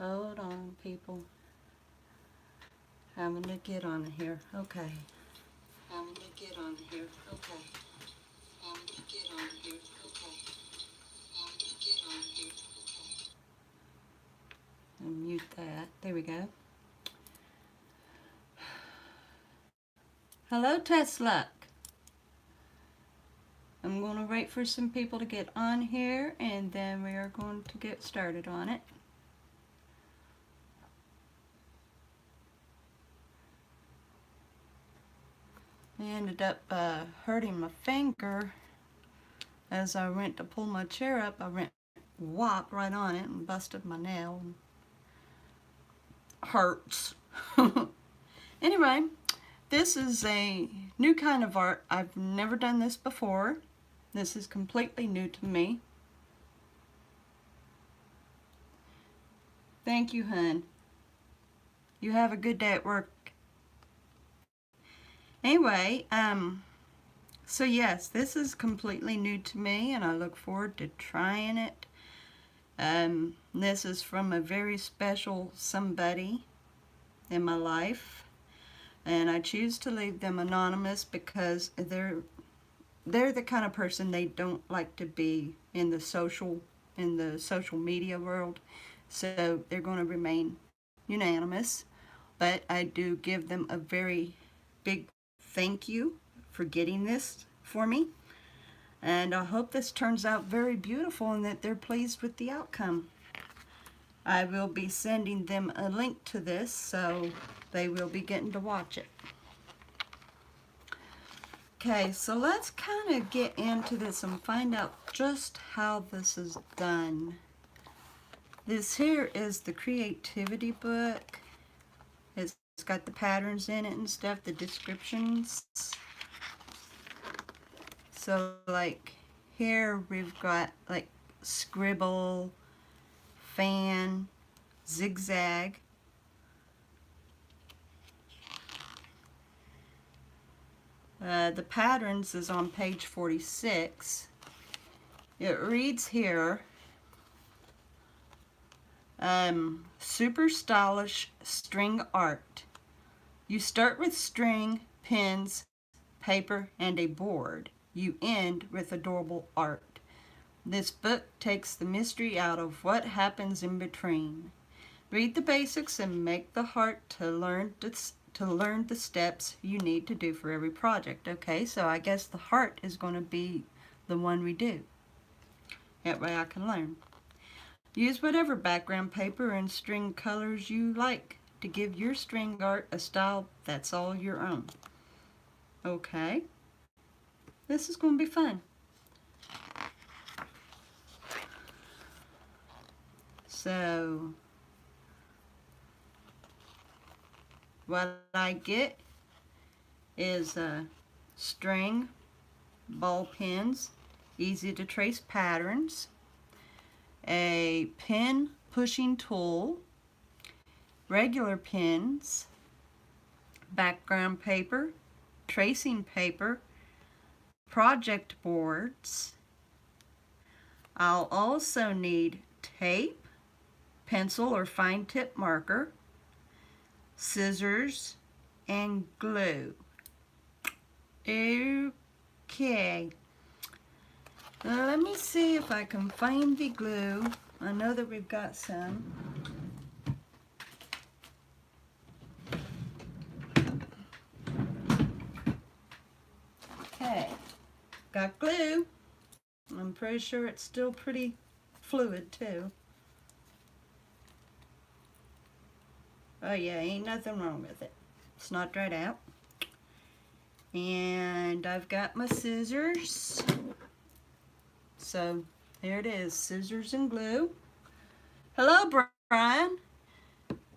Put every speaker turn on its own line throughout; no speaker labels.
Hold on, people. Having to get on here. Okay. Having to get on here. Okay. Having to get on here. Okay. Having to get on here. Okay. And mute that. There we go. Hello, Tesla. I'm going to wait for some people to get on here, and then we are going to get started on it. I ended up hurting my finger as I went to pull my chair up. I went whop right on it and busted my nail. Hurts. Anyway, this is a new kind of art. I've never done this before. This is completely new to me. Thank you, hun. You have a good day at work. Anyway, so yes, this is completely new to me, and I look forward to trying it. This is from a very special somebody in my life, and I choose to leave them anonymous because they're the kind of person they don't like to be in the social media world, so they're going to remain unanimous. But I do give them a very big thank you for getting this for me, and I hope this turns out very beautiful and that they're pleased with the outcome. I will be sending them a link to this, so they will be getting to watch it. Okay, so let's kind of get into this and find out just how this is done. This here is the creativity book. It's got the patterns in it and stuff, the descriptions. So like here we've got like scribble, fan, zigzag. The patterns is on page 46. It reads here, super stylish string art. You start with string, pins, paper, and a board. You end with adorable art. This book takes the mystery out of what happens in between. Read the basics and make the heart to learn the steps you need to do for every project. Okay, so I guess the heart is going to be the one we do. That way I can learn. Use whatever background paper and string colors you like to give your string art a style that's all your own. Okay, this is going to be fun. So what I get is string, ball pins, easy to trace patterns, a pin pushing tool, regular pins, background paper, tracing paper, project boards. I'll also need tape, pencil or fine tip marker, scissors, and glue. Okay. Let me see if I can find the glue. I know that we've got some. Okay, got glue. I'm pretty sure it's still pretty fluid too. Oh yeah, ain't nothing wrong with it. It's not dried out. And I've got my scissors. So there it is, scissors and glue. Hello, Brian.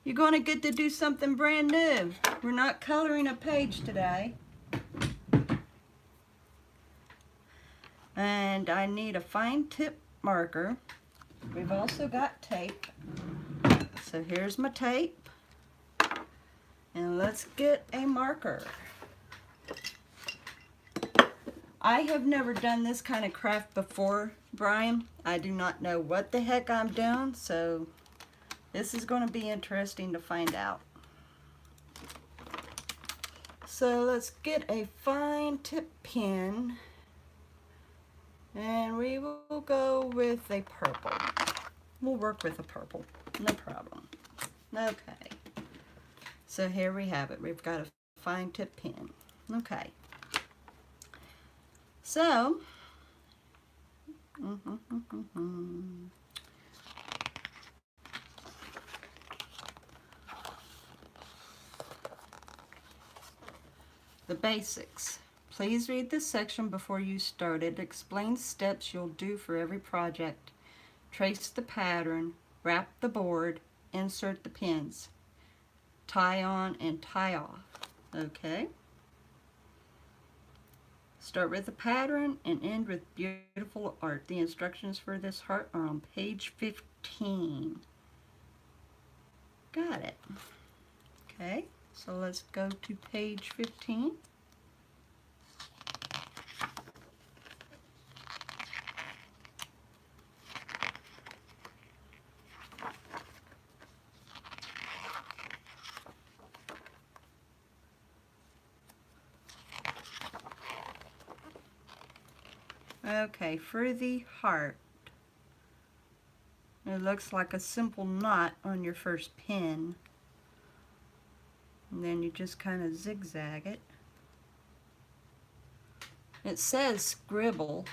You're going to get to do something brand new. We're not coloring a page today. And I need a fine tip marker. We've also got tape. So here's my tape. And let's get a marker. I have never done this kind of craft before, Brian. I do not know what the heck I'm doing, so This is going to be interesting to find out. So let's get a fine tip pen, and we will go with a purple. We'll work with a purple, no problem. Okay, so here we have it. We've got a fine tip pen. Okay, so the basics. Please read this section before you start. It explains steps you'll do for every project. Trace the pattern, wrap the board, insert the pins, tie on and tie off. Okay? Start with the pattern and end with beautiful art. The instructions for this heart are on page 15. Got it. Okay, so let's go to page 15. Okay, for the heart, it looks like a simple knot on your first pin, and then you just kind of zigzag it. It says scribble,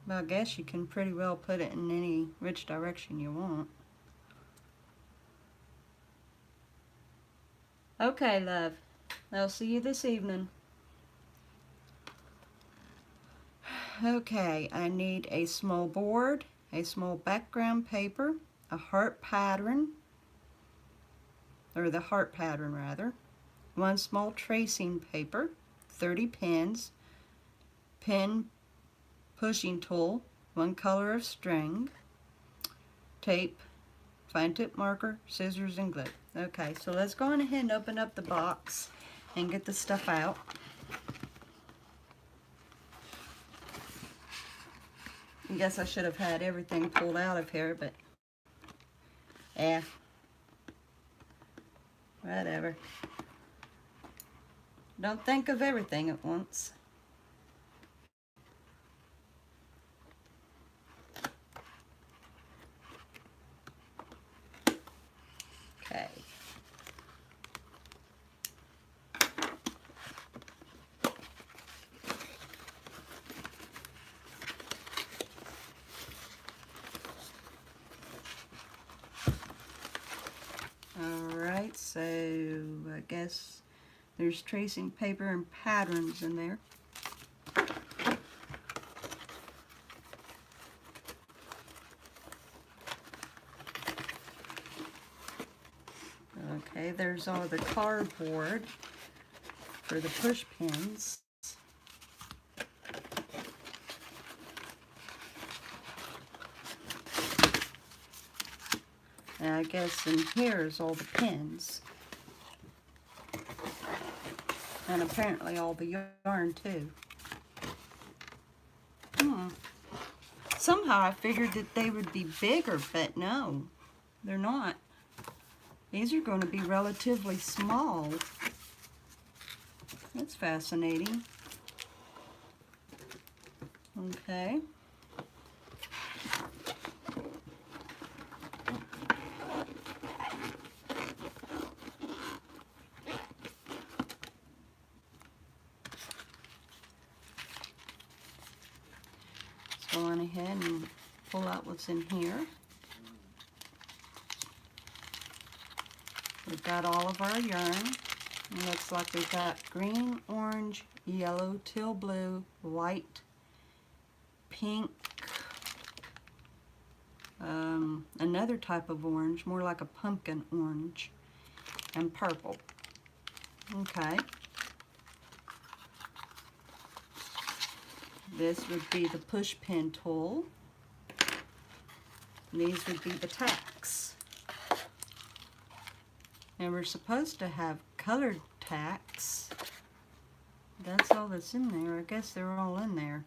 but I guess you can pretty well put it in any which direction you want. Okay, love, I'll see you this evening. Okay, I need a small board, a small background paper, a heart pattern, or the heart pattern rather, one small tracing paper, 30 pins, pen pushing tool, one color of string, tape, fine tip marker, scissors, and glue. Okay, so let's go on ahead and open up the box and get the stuff out. I guess I should have had everything pulled out of here, but yeah, whatever. Don't think of everything at once. Okay. Alright, so I guess there's tracing paper and patterns in there. Okay, there's all the cardboard for the push pins. And I guess in here is all the pins. And apparently all the yarn too. Somehow I figured that they would be bigger, but no, they're not. These are going to be relatively small. That's fascinating. Okay. Go on ahead and pull out what's in here. We've got all of our yarn. It looks like we've got green, orange, yellow, teal blue, white, pink, another type of orange, more like a pumpkin orange, and purple. Okay. This would be the push pin tool. These would be the tacks. And we're supposed to have colored tacks. That's all that's in there. I guess they're all in there.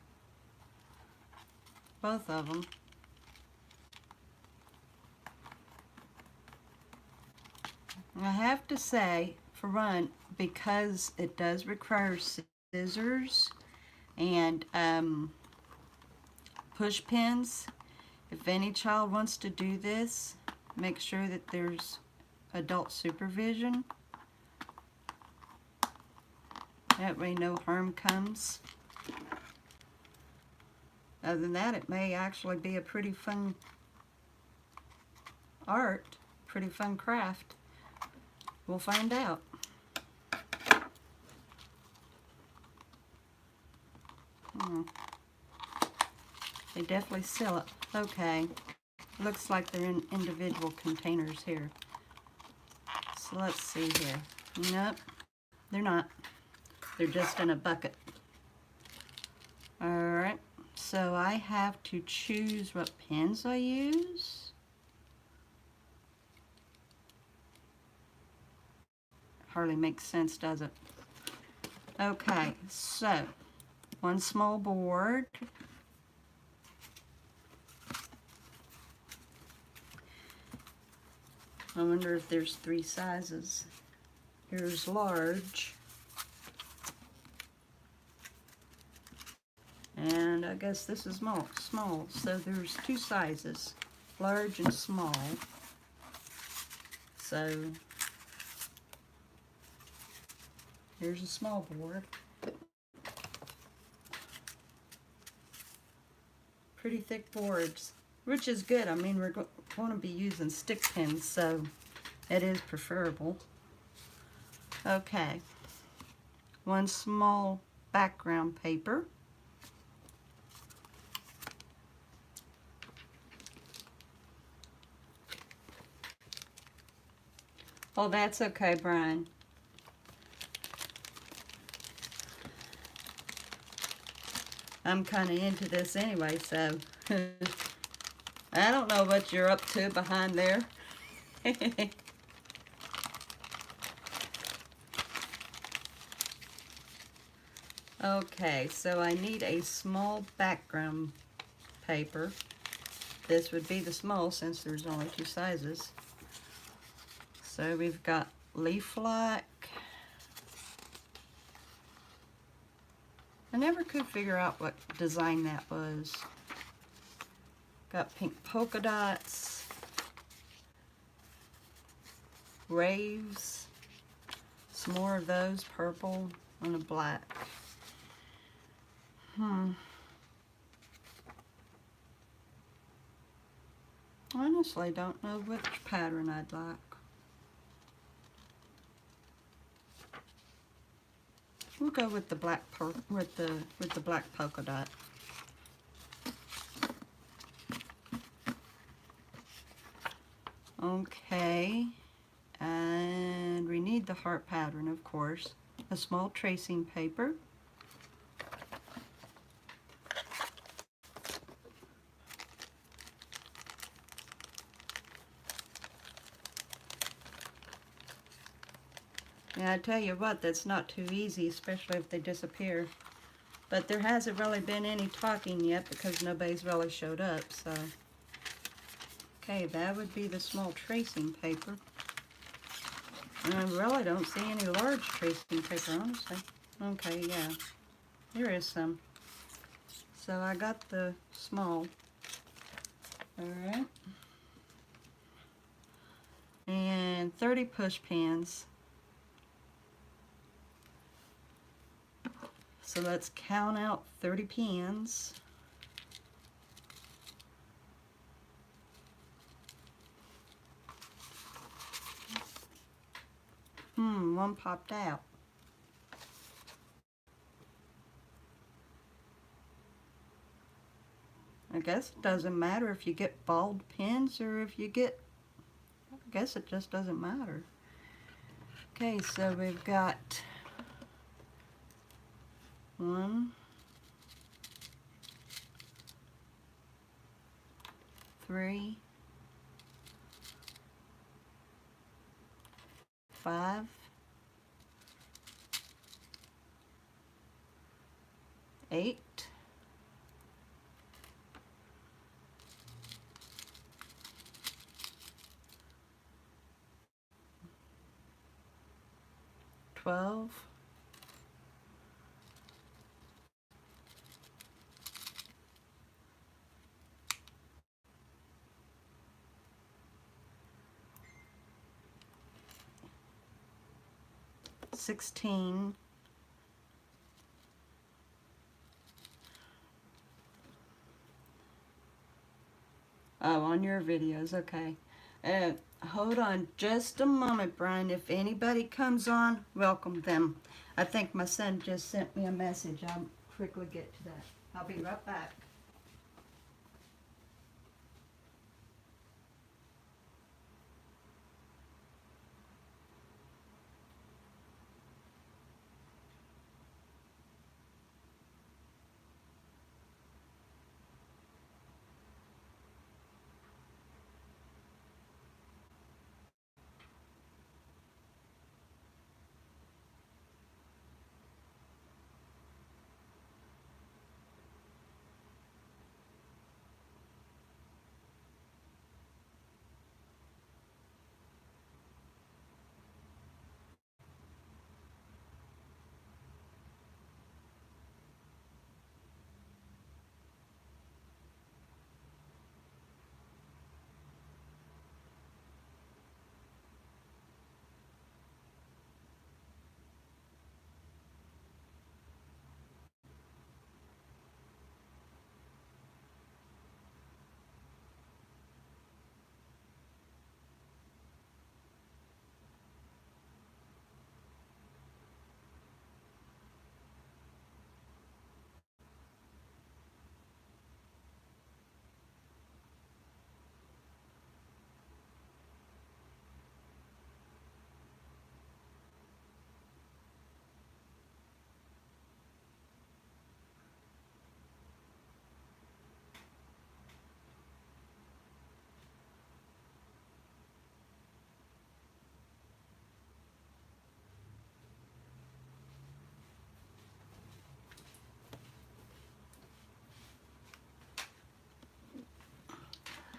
Both of them. I have to say, for one, because it does require scissors and push pins, if any child wants to do this, make sure that there's adult supervision. That way no harm comes. Other than that, it may actually be a pretty fun art, pretty fun craft. We'll find out. They definitely seal it. Okay. Looks like they're in individual containers here. So let's see here. Nope, they're not. They're just in a bucket. Alright, so I have to choose what pens I use. Hardly makes sense, does it? Okay, so one small board. I wonder if there's 3 sizes. Here's large. And I guess this is small. So there's 2 sizes, large and small. So here's a small board. Pretty thick boards, which is good. I mean, we're going to be using stick pins, so it is preferable. Okay, one small background paper. Oh, that's okay, Brian. I'm kind of into this anyway, so I don't know what you're up to behind there. Okay, so I need a small background paper. This would be the small since there's only 2 sizes. So we've got leaf like. I never could figure out what design that was. Got pink polka dots, raves, some more of those, purple and a black. Honestly, don't know which pattern I'd like. We'll go with the black with the black polka dot. Okay, and we need the heart pattern, of course. A small tracing paper. And I tell you what, that's not too easy, especially if they disappear. But there hasn't really been any talking yet because nobody's really showed up, so. Okay, that would be the small tracing paper. And I really don't see any large tracing paper, honestly. Okay, yeah, there is some. So I got the small. Alright. And 30 push pins. So let's count out 30 pins. One popped out. I guess it doesn't matter if you get balled pins or if you get, I guess it just doesn't matter. Okay, so we've got 1, 3, 5, 8, 9, 12. $16. Oh, on your videos, okay. Hold on just a moment, Brian. If anybody comes on, welcome them. I think my son just sent me a message. I'll quickly get to that. I'll be right back.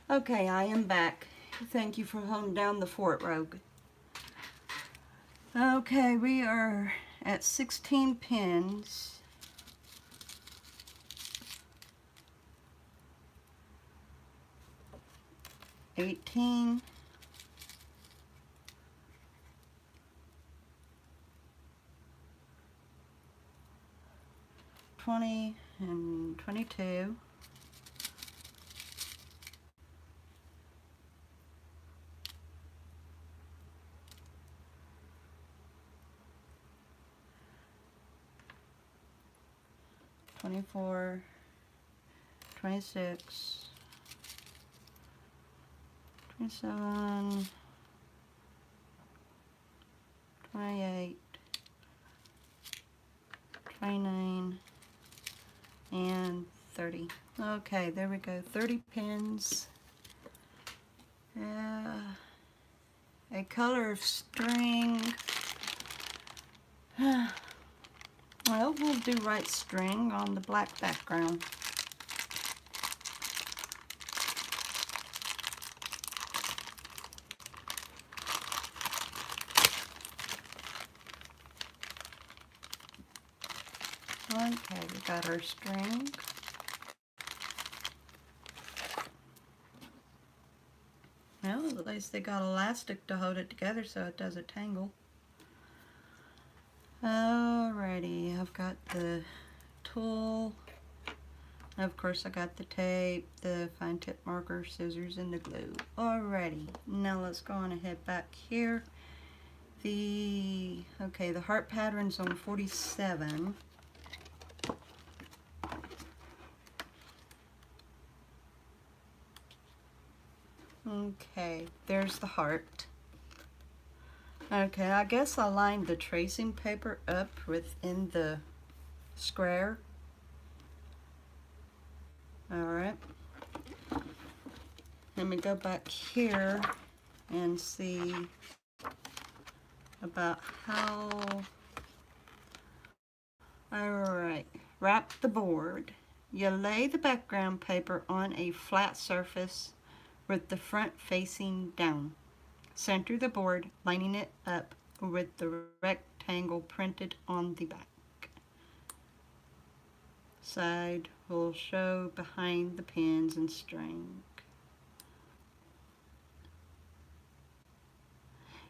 Okay, I am back. Thank you for holding down the fort, Rogue. Okay, we are at 16 pins. $18. 20 and 22. 24, 26, 27, 28, 29, and 30. Okay, there we go. 30 pins. A color of string. Well, we'll do white string on the black background. Okay, we got our string. Well, at least they got elastic to hold it together so it doesn't tangle. Alrighty, I've got the tool. Of course, I got the tape, the fine tip marker, scissors, and the glue. Alrighty, now let's go on ahead back here. The heart pattern's on 47. Okay, there's the heart. Okay, I guess I lined the tracing paper up within the square. Alright. Let me go back here and see about how... Alright, wrap the board. You lay the background paper on a flat surface with the front facing down. Center the board, lining it up with the rectangle printed on the back. Side will show behind the pins and string.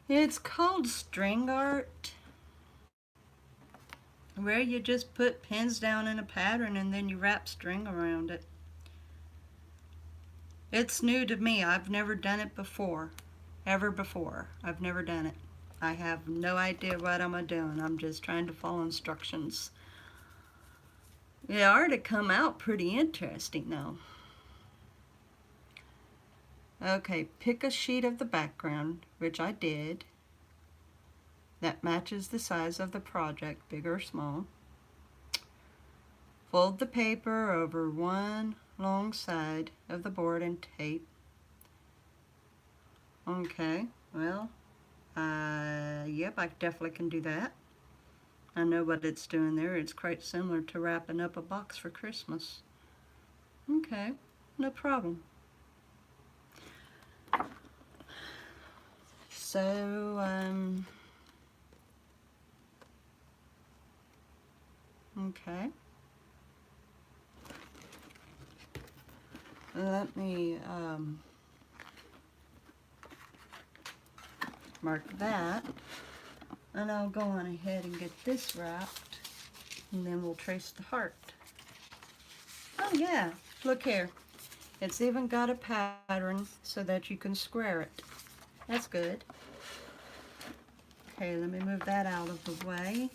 It's called string art, where you just put pins down in a pattern and then you wrap string around it. It's new to me. I've never done it before. Ever before. I've never done it. I have no idea what I'm doing. I'm just trying to follow instructions. The art had come out pretty interesting though. Okay, pick a sheet of the background, which I did, that matches the size of the project, big or small. Fold the paper over one long side of the board and tape. Okay, well, yep, I definitely can do that. I know what it's doing there. It's quite similar to wrapping up a box for Christmas. Okay, no problem. So, okay. Let me mark that. And I'll go on ahead and get this wrapped, and then we'll trace the heart. Oh yeah, look here. It's even got a pattern so that you can square it. That's good. Okay, let me move that out of the way.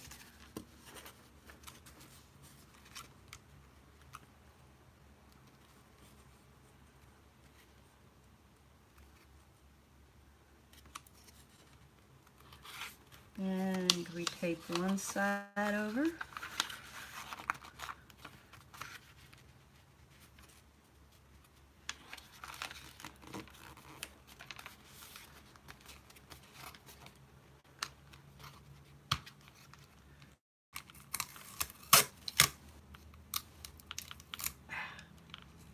And we tape one side over.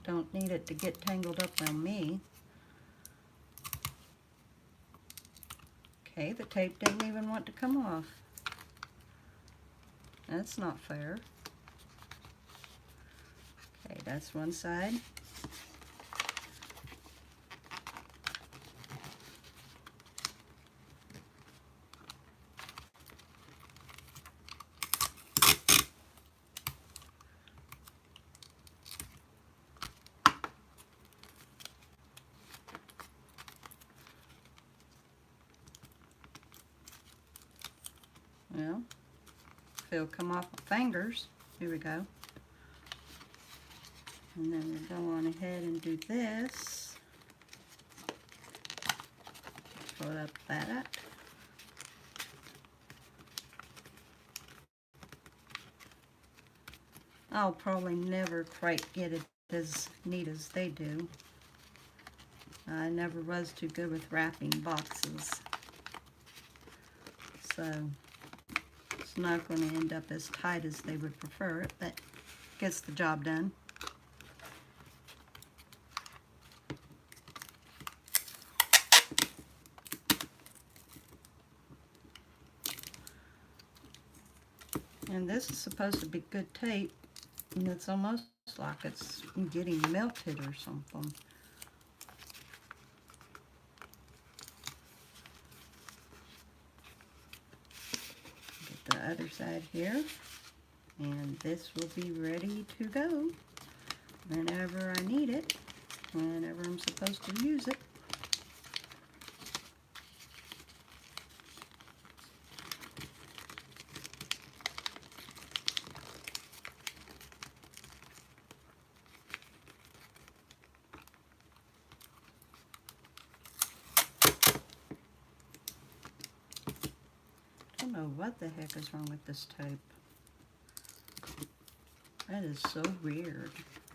Don't need it to get tangled up on me. Okay, the tape didn't even want to come off. That's not fair. Okay, that's one side. Well, if it'll come off my fingers, here we go. And then we'll go on ahead and do this. Pull up that. I'll probably never quite get it as neat as they do. I never was too good with wrapping boxes. So it's not going to end up as tight as they would prefer it, but gets the job done. And this is supposed to be good tape, and it's almost like it's getting melted or something. Get the other side here, and this will be ready to go whenever I need it, whenever I'm supposed to use it. I don't know what the heck is wrong with this tape. That is so weird.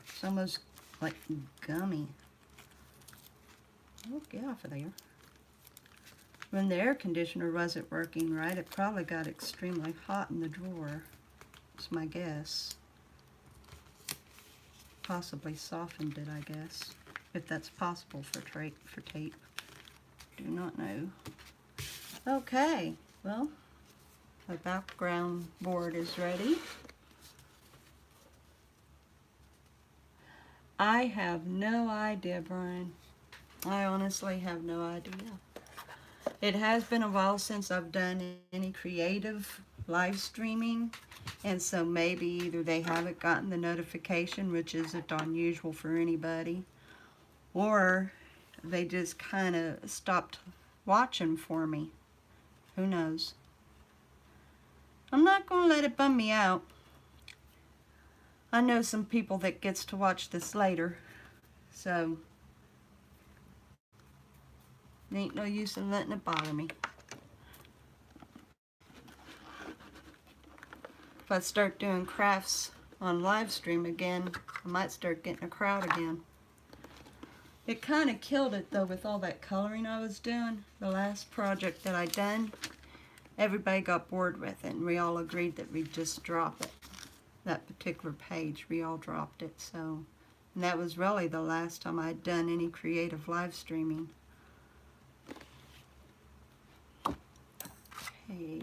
It's almost like gummy. Oh, get off of there. When the air conditioner wasn't working right, it probably got extremely hot in the drawer. That's my guess. Possibly softened it, I guess. If that's possible for tape. Do not know. Okay, well, The background board is ready. I have no idea, Brian. I honestly have no idea. It has been a while since I've done any creative live streaming, and so maybe either they haven't gotten the notification, which isn't unusual for anybody, or they just kind of stopped watching for me. Who knows? I'm not going to let it bum me out. I know some people that gets to watch this later, so ain't no use in letting it bother me. If I start doing crafts on live stream again, I might start getting a crowd again. It kind of killed it though with all that coloring I was doing. The last project that I done, everybody got bored with it, and we all agreed that we'd just drop it. That particular page, we all dropped it. So, and that was really the last time I'd done any creative live streaming. Okay,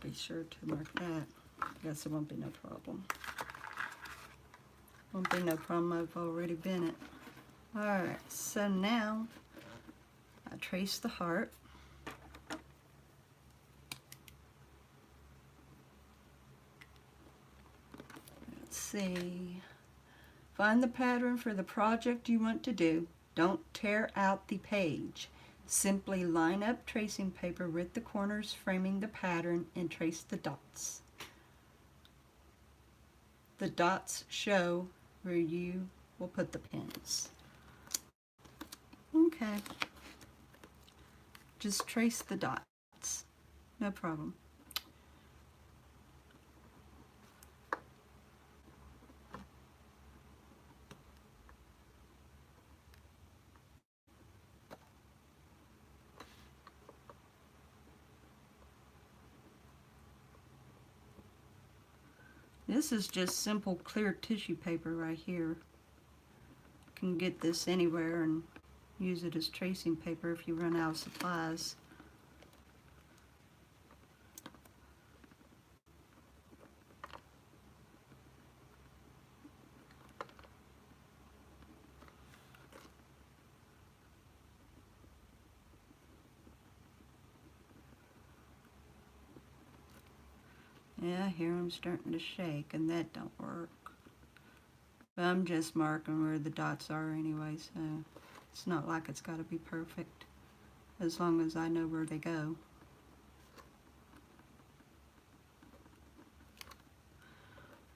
be sure to mark that. Guess it won't be no problem. Won't be no problem, I've already been it. Alright, so now I trace the heart. Let's see. Find the pattern for the project you want to do. Don't tear out the page. Simply line up tracing paper with the corners framing the pattern and trace the dots. The dots show where you will put the pins. Okay. Just trace the dots. No problem. This is just simple clear tissue paper right here. You can get this anywhere and use it as tracing paper if you run out of supplies. Yeah, here I'm starting to shake, and that don't work. But I'm just marking where the dots are anyway, so it's not like it's got to be perfect, as long as I know where they go.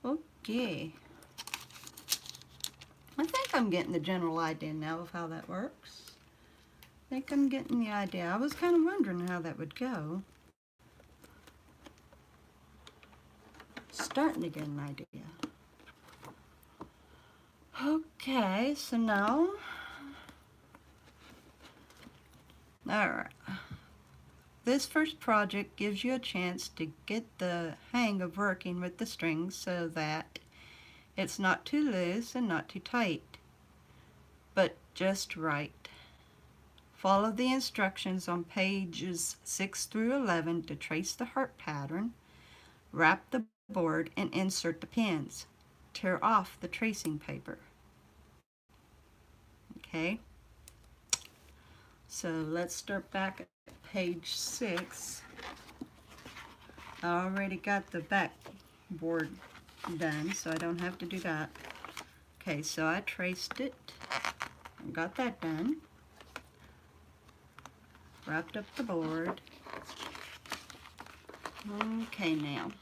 Okay. I think I'm getting the general idea now of how that works. I think I'm getting the idea. I was kind of wondering how that would go. Starting to get an idea. Okay, so now, alright. This first project gives you a chance to get the hang of working with the strings so that it's not too loose and not too tight, but just right. Follow the instructions on pages 6 through 11 to trace the heart pattern. Wrap the board and insert the pins. Tear off the tracing paper. Okay, so let's start back at page 6. I already got the back board done, so I don't have to do that. Okay, so I traced it, got that done, wrapped up the board. Okay, now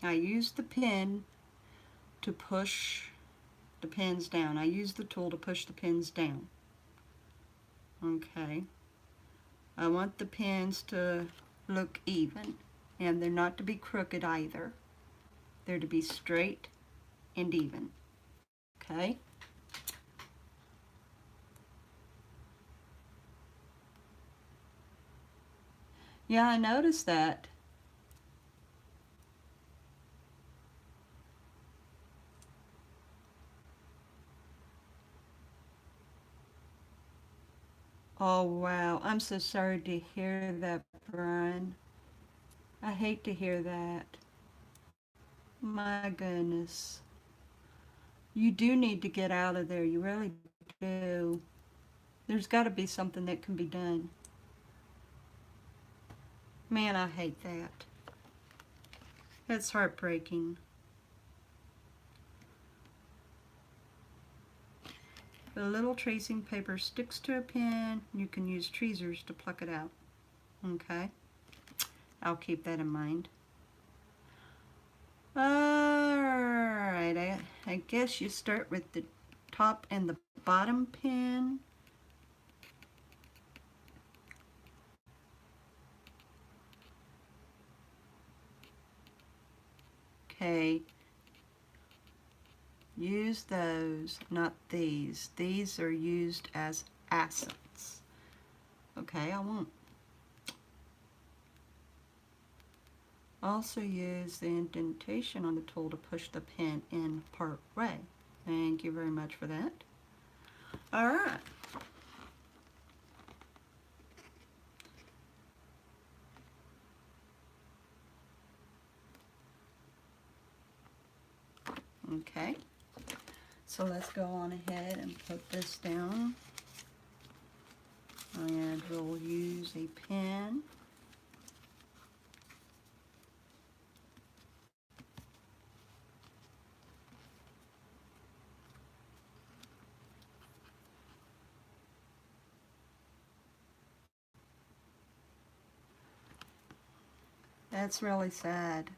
I used the pin to push the pins down. I used the tool to push the pins down. Okay, I want the pins to look even, and they're not to be crooked either. They're to be straight and even. Okay? Yeah, I noticed that. Oh, wow. I'm so sorry to hear that, Brian. I hate to hear that. My goodness. You do need to get out of there. You really do. There's got to be something that can be done. Man, I hate that. That's heartbreaking. The little tracing paper sticks to a pen. You can use tweezers to pluck it out. Okay? I'll keep that in mind. Alright, I guess you start with the top and the bottom pen. Okay. Use those, not these. These are used as accents. Okay, I won't. Also use the indentation on the tool to push the pen in part way. Thank you very much for that. All right. Okay. So let's go on ahead and put this down. And we'll use a pen. That's really sad.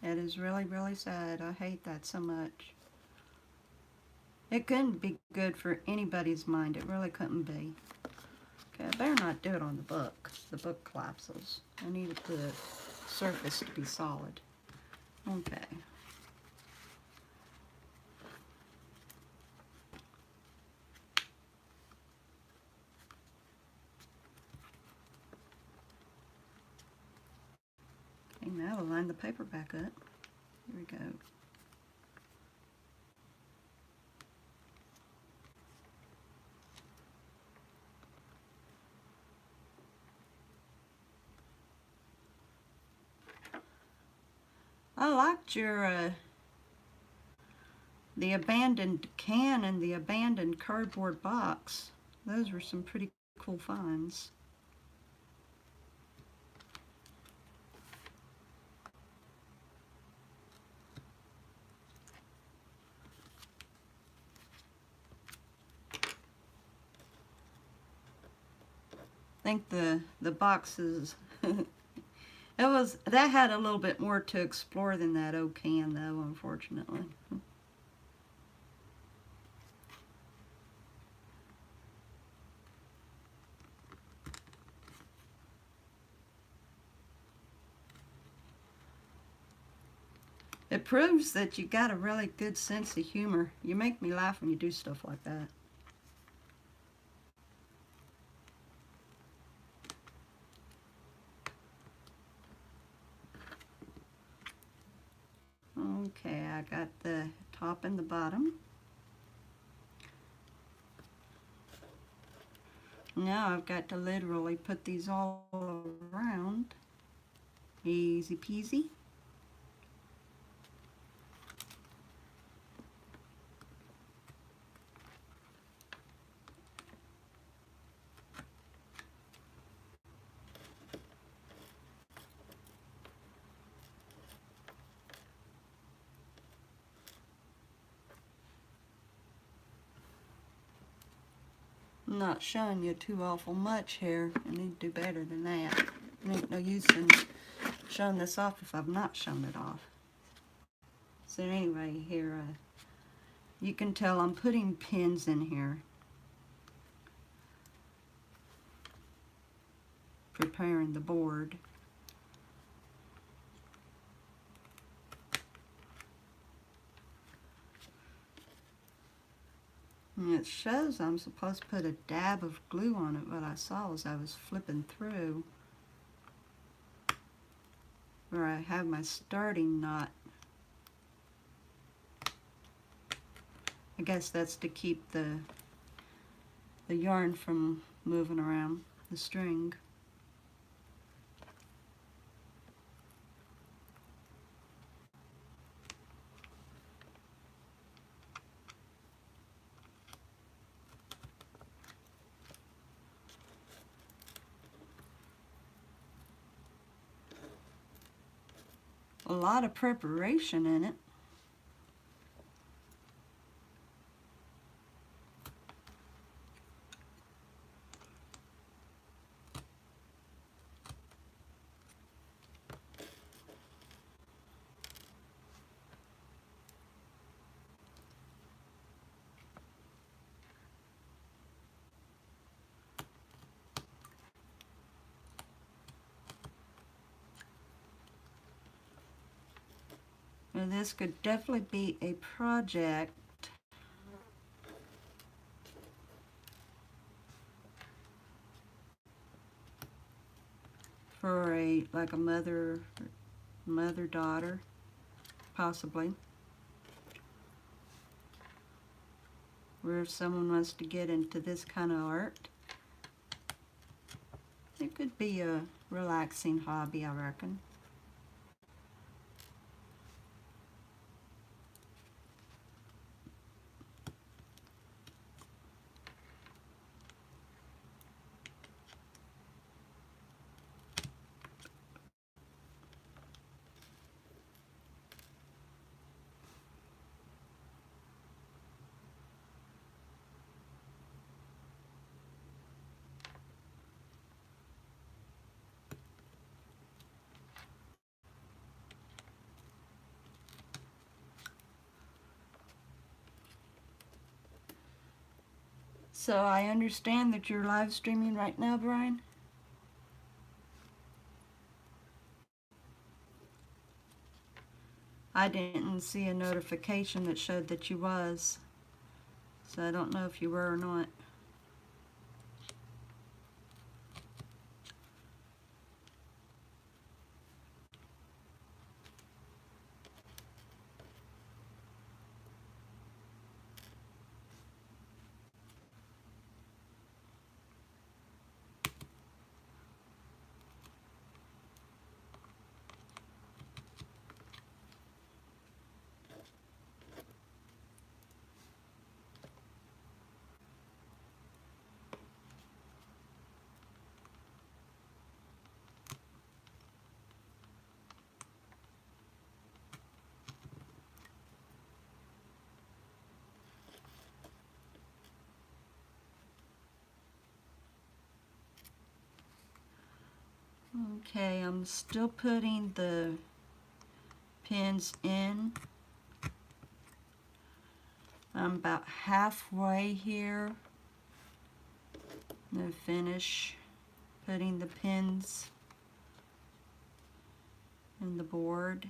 It is really, really sad. I hate that so much. It couldn't be good for anybody's mind. It really couldn't be. Okay, I better not do it on the book. The book collapses. I need the surface to be solid. Okay. Okay, now we'll line the paper back up. Here we go. I liked your, the abandoned can and the abandoned cardboard box. Those were some pretty cool finds. I think the boxes that had a little bit more to explore than that old can though, unfortunately. It proves that you got a really good sense of humor. You make me laugh when you do stuff like that. Okay, I got the top and the bottom. Now I've got to literally put these all around. Easy peasy. I'm not showing you too awful much here. I need to do better than that. Ain't no use in showing this off if I've not shown it off. So anyway, here, you can tell I'm putting pins in here. Preparing the board. And it shows I'm supposed to put a dab of glue on it, but I saw as I was flipping through where I have my starting knot. I guess that's to keep the yarn from moving around. the string. A lot of preparation in it. Now this could definitely be a project for like a mother-daughter, possibly. Or if someone wants to get into this kind of art, it could be a relaxing hobby, I reckon. So I understand that you're live streaming right now, Brian? I didn't see a notification that showed that you was, so I don't know if you were or not. Okay, I'm still putting the pins in. I'm about halfway here. I'm going to finish putting the pins in the board.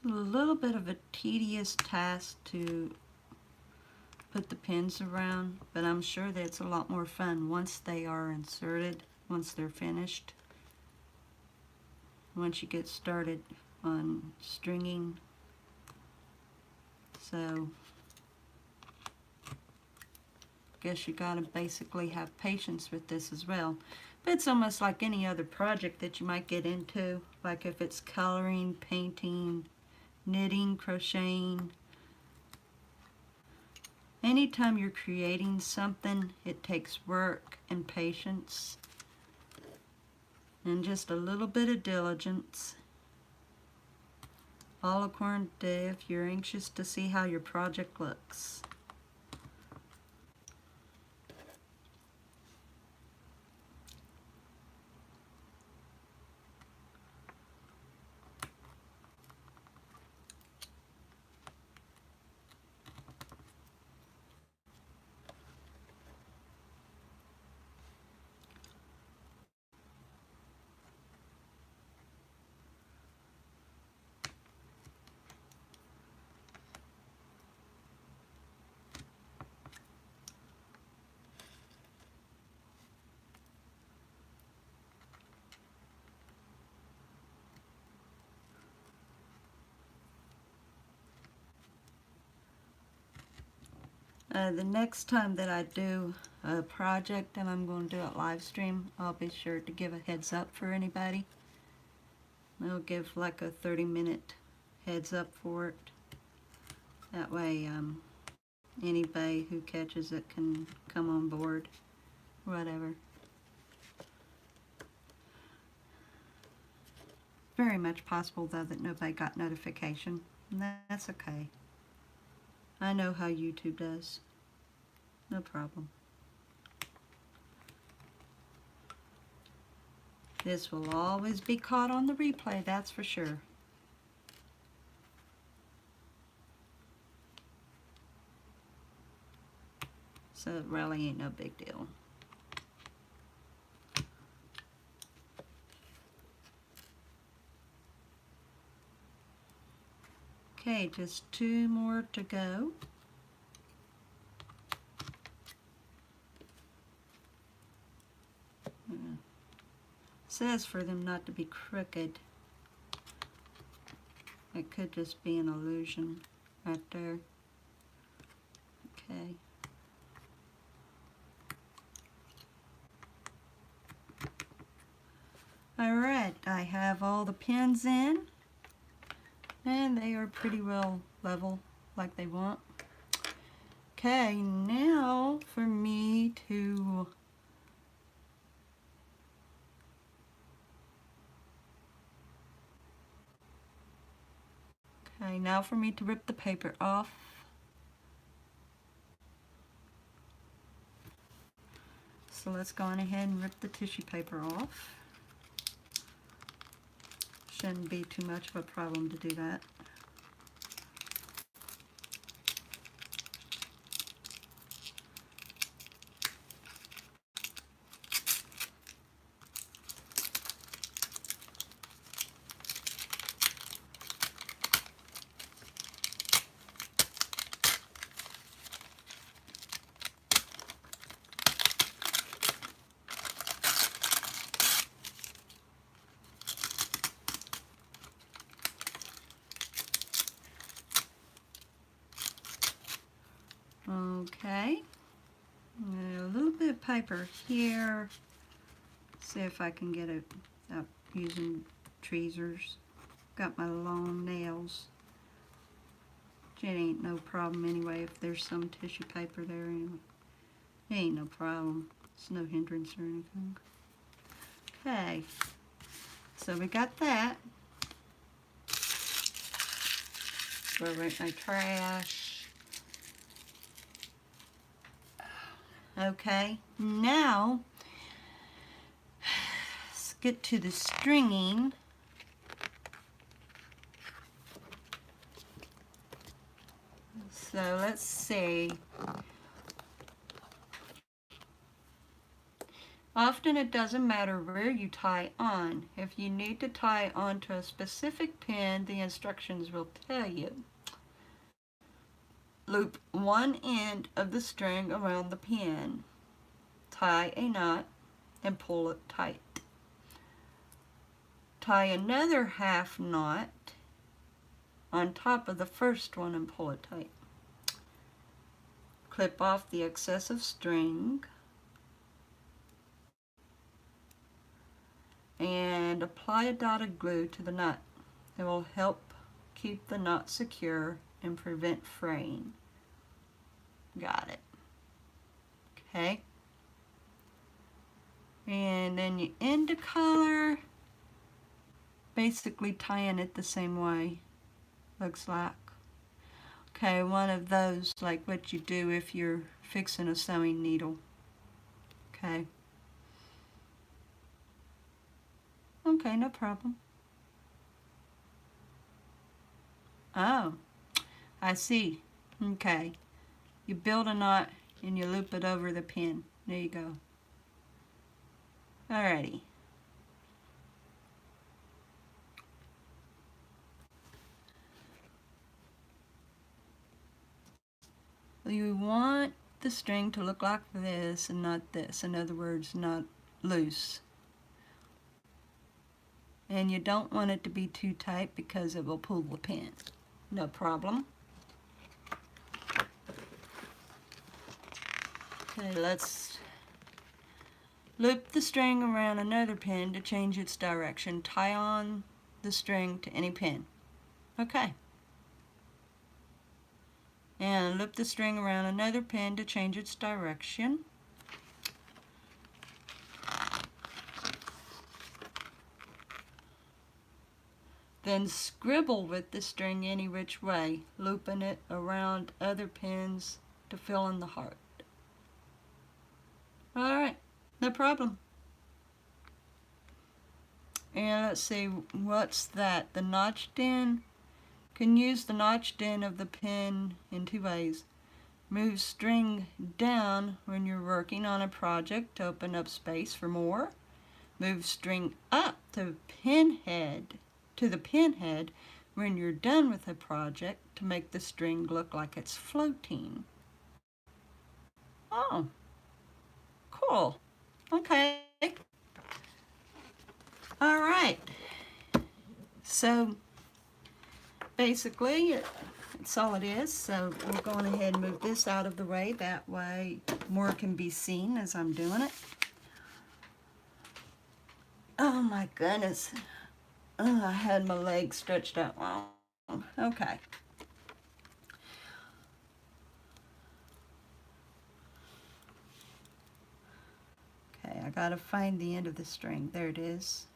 It's a little bit of a tedious task to put the pins around, but I'm sure that it's a lot more fun once they are inserted, once they're finished. Once you get started on stringing. So guess you gotta basically have patience with this as well. But it's almost like any other project that you might get into, like if it's coloring, painting, knitting, crocheting. Anytime you're creating something, it takes work and patience and just a little bit of diligence. All according to if you're anxious to see how your project looks. The next time that I do a project and I'm going to do it live stream, I'll be sure to give a heads up for anybody. I'll give like a 30-minute heads up for it. That way anybody who catches it can come on board, whatever. Very much possible though that nobody got notification, and that's okay. I know how YouTube does. No problem. This will always be caught on the replay, that's for sure. So it really ain't no big deal. Okay, just 2 more to go. Says for them not to be crooked. It could just be an illusion right there. Okay. Alright, I have all the pins in, and they are pretty well level like they want. Okay, now for me to rip the paper off. So let's go on ahead and rip the tissue paper off. Shouldn't be too much of a problem to do that. Okay, a little bit of paper here. See if I can get it out using tweezers. Got my long nails. It ain't no problem anyway if there's some tissue paper there anyway. It ain't no problem. It's no hindrance or anything. Okay, so we got that. Throw right my trash. Okay, now let's get to the stringing. So let's see. Often it doesn't matter where you tie on. If you need to tie onto a specific pin, the instructions will tell you. Loop one end of the string around the pin. Tie a knot and pull it tight. Tie another half knot on top of the first one and pull it tight. Clip off the excessive string and apply a dotted glue to the knot. It will help keep the knot secure and prevent fraying. Got it. Okay. And then you end the color, basically tying it the same way, looks like. Okay, one of those like what you do if you're fixing a sewing needle. Okay. Okay, no problem. Oh, I see. Okay. You build a knot and you loop it over the pin. There you go. Alrighty. You want the string to look like this and not this. In other words, not loose. And you don't want it to be too tight because it will pull the pin. No problem. Okay, let's loop the string around another pin to change its direction. Tie on the string to any pin. Okay. And loop the string around another pin to change its direction. Then scribble with the string any which way, looping it around other pins to fill in the heart. Alright, no problem. And let's see, what's that? The notched end? Can use the notched end of the pin in two ways. Move string down when you're working on a project to open up space for more. Move string up to the pin head when you're done with a project to make the string look like it's floating. Oh, cool. Okay. All right. So basically, that's all it is. So we're going ahead and move this out of the way. That way more can be seen as I'm doing it. Oh my goodness. Oh, I had my legs stretched out long. Okay. Okay, I gotta find the end of the string. There it is.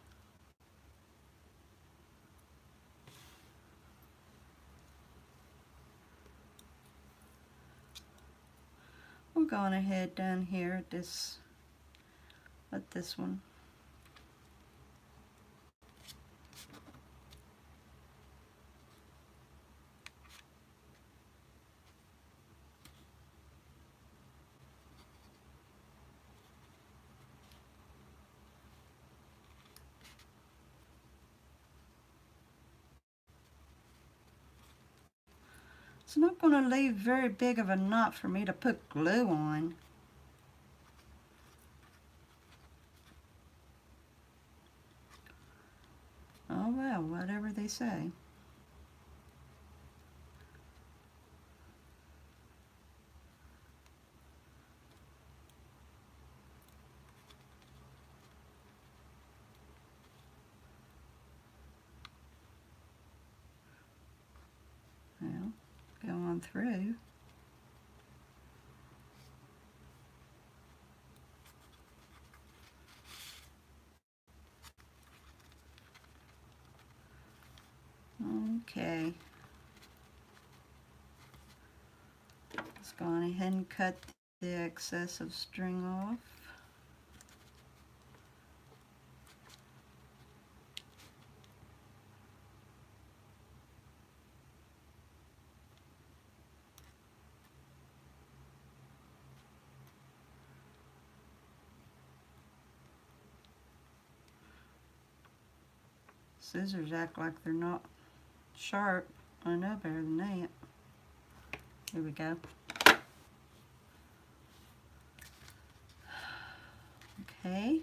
We're going ahead down here at this, at this one. It's not going to leave very big of a knot for me to put glue on. Oh well, whatever they say. Well, go on through. Okay. Let's go on ahead and cut the excess of string off. Scissors act like they're not sharp. I know better than that. Here we go. Okay.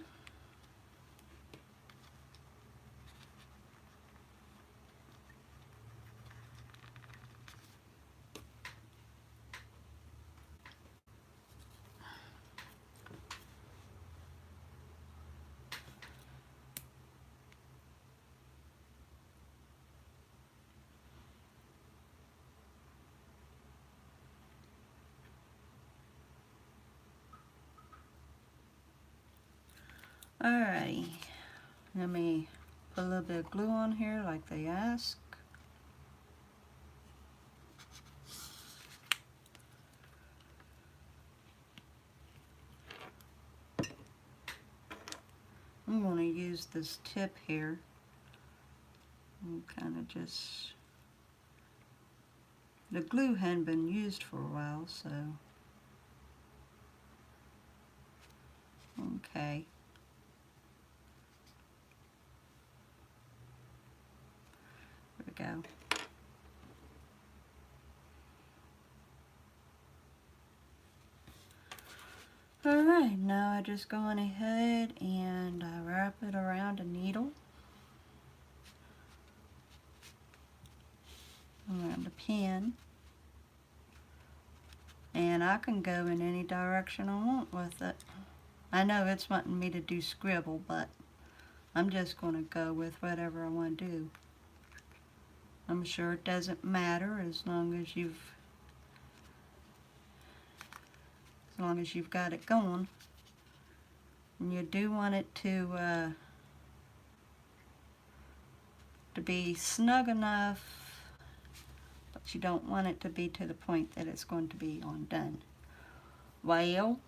Alrighty. Let me put a little bit of glue on here like they ask. I'm going to use this tip here and kind of just, the glue hadn't been used for a while, so okay. There we go. Alright, now I just go on ahead and wrap it around a needle, around a pin. And I can go in any direction I want with it. I know it's wanting me to do scribble, but I'm just going to go with whatever I want to do. I'm sure it doesn't matter as long as you've got it going. And you do want it to be snug enough, but you don't want it to be to the point that it's going to be undone. Well,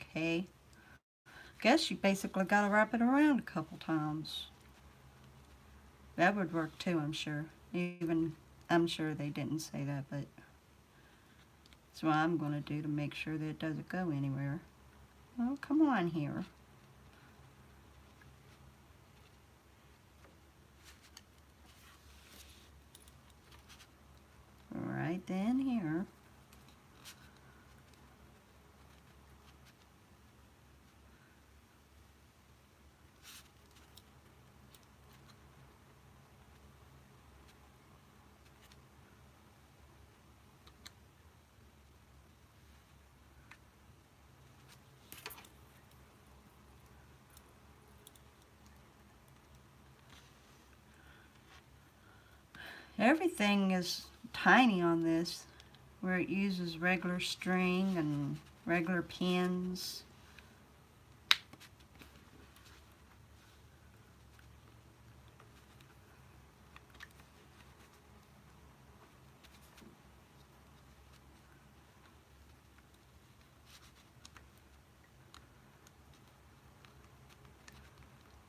okay. Guess you basically got to wrap it around a couple times. That would work too, I'm sure. I'm sure they didn't say that, but that's what I'm going to do to make sure that it doesn't go anywhere. Oh, come on here. Right then here. Everything is tiny on this, where it uses regular string and regular pins.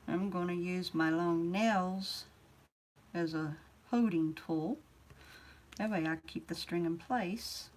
I'm going to use my long nails as a holding tool. That way I keep the string in place.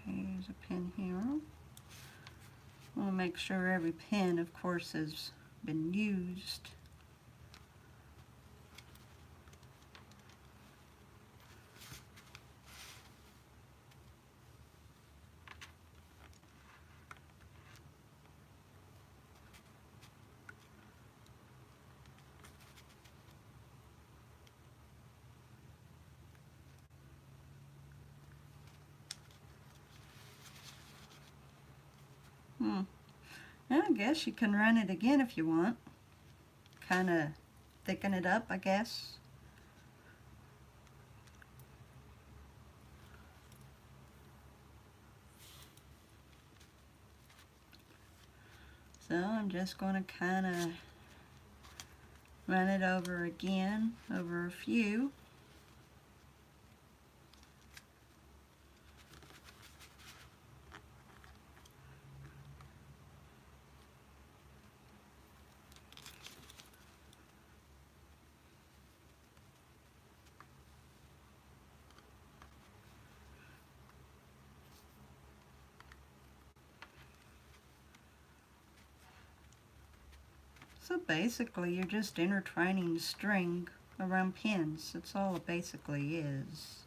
Okay, there's a pin here. We'll make sure every pin, of course, has been used. I guess you can run it again if you want. Kind of thicken it up, I guess. So I'm just going to kind of run it over again, over a few. So basically you're just intertwining the string around pins. That's all it basically is.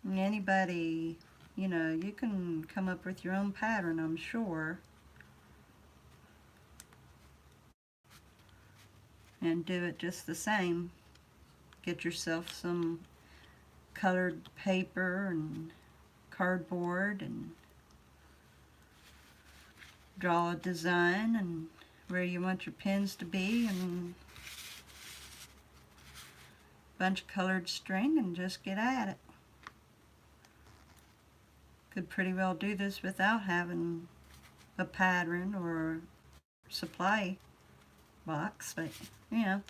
And anybody, you know, you can come up with your own pattern, I'm sure, and do it just the same. Get yourself some colored paper and cardboard and draw a design and where you want your pins to be and a bunch of colored string and just get at it. Could pretty well do this without having a pattern or a supply box, but you know,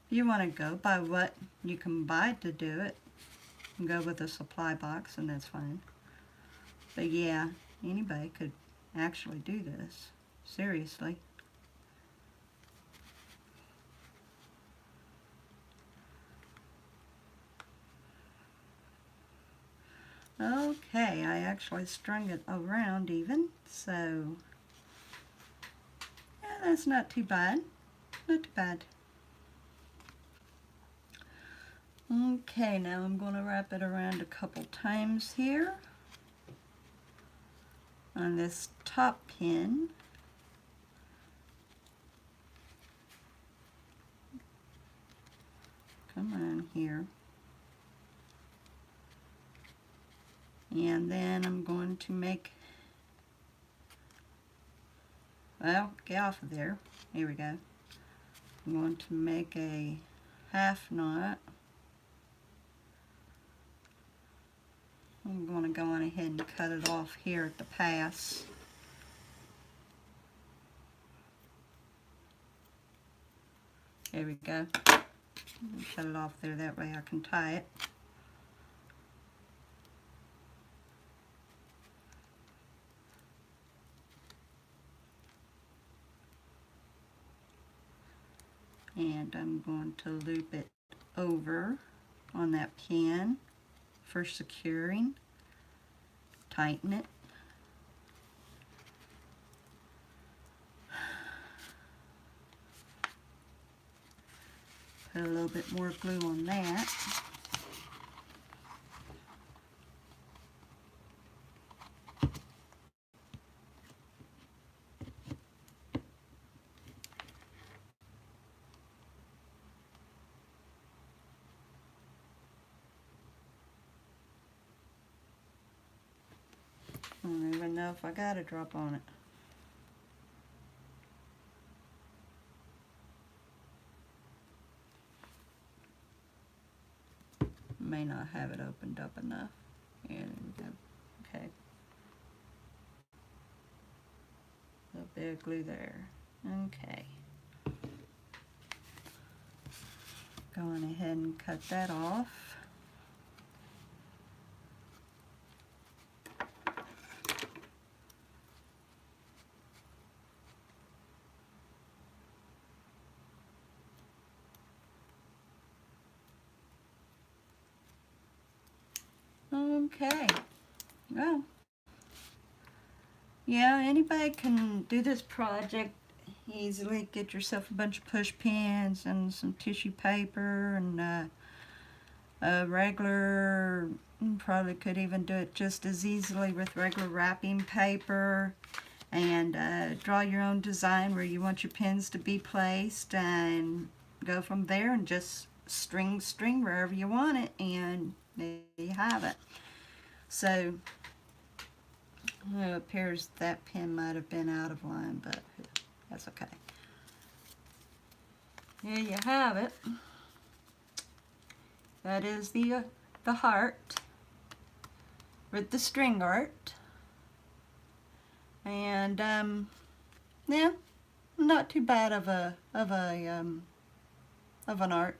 if you want to go by what you can buy to do it, and go with a supply box, and that's fine. But yeah, anybody could actually do this, seriously. Okay, I actually strung it around even, so yeah, that's not too bad. Not too bad. Okay, now I'm going to wrap it around a couple times here on this top pin. Come on here. And then I'm going to make, well, get off of there. Here we go. I'm going to make a half knot. I'm going to go on ahead and cut it off here at the pass. There we go. Cut it off there, that way I can tie it. And I'm going to loop it over on that pin for securing. Tighten it. Put a little bit more glue on that. I don't even know if I got a drop on it. May not have it opened up enough. Yeah, there we go. Okay. A little bit of glue there. Okay. Go on ahead and cut that off. Okay, well, yeah, anybody can do this project easily. Get yourself a bunch of push pins and some tissue paper and a regular, you probably could even do it just as easily with regular wrapping paper, and draw your own design where you want your pins to be placed, and go from there and just string wherever you want it, and there you have it. So it appears that pin might have been out of line, but that's okay. There you have it. That is the heart with the string art, and yeah, not too bad of an art.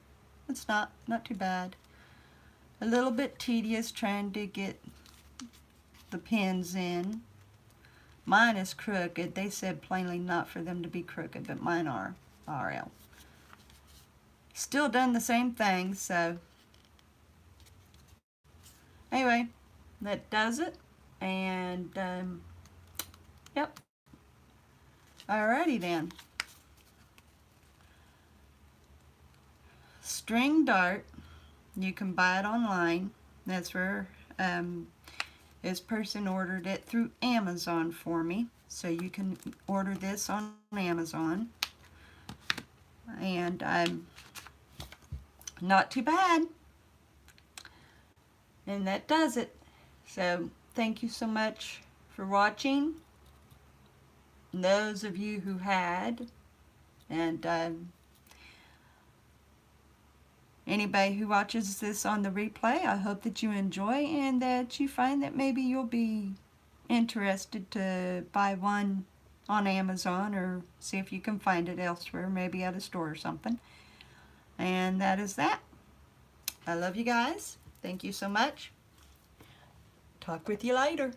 It's not too bad. A little bit tedious trying to get the pins in. Mine is crooked. They said plainly not for them to be crooked, but mine are RL. Still done the same thing, so anyway, that does it. And yep. Alrighty then. String dart. You can buy it online. That's where this person ordered it through Amazon for me. So you can order this on Amazon. And not too bad. And that does it. So thank you so much for watching. Those of you who had. And Anybody who watches this on the replay, I hope that you enjoy and that you find that maybe you'll be interested to buy one on Amazon or see if you can find it elsewhere, maybe at a store or something. And that is that. I love you guys. Thank you so much. Talk with you later.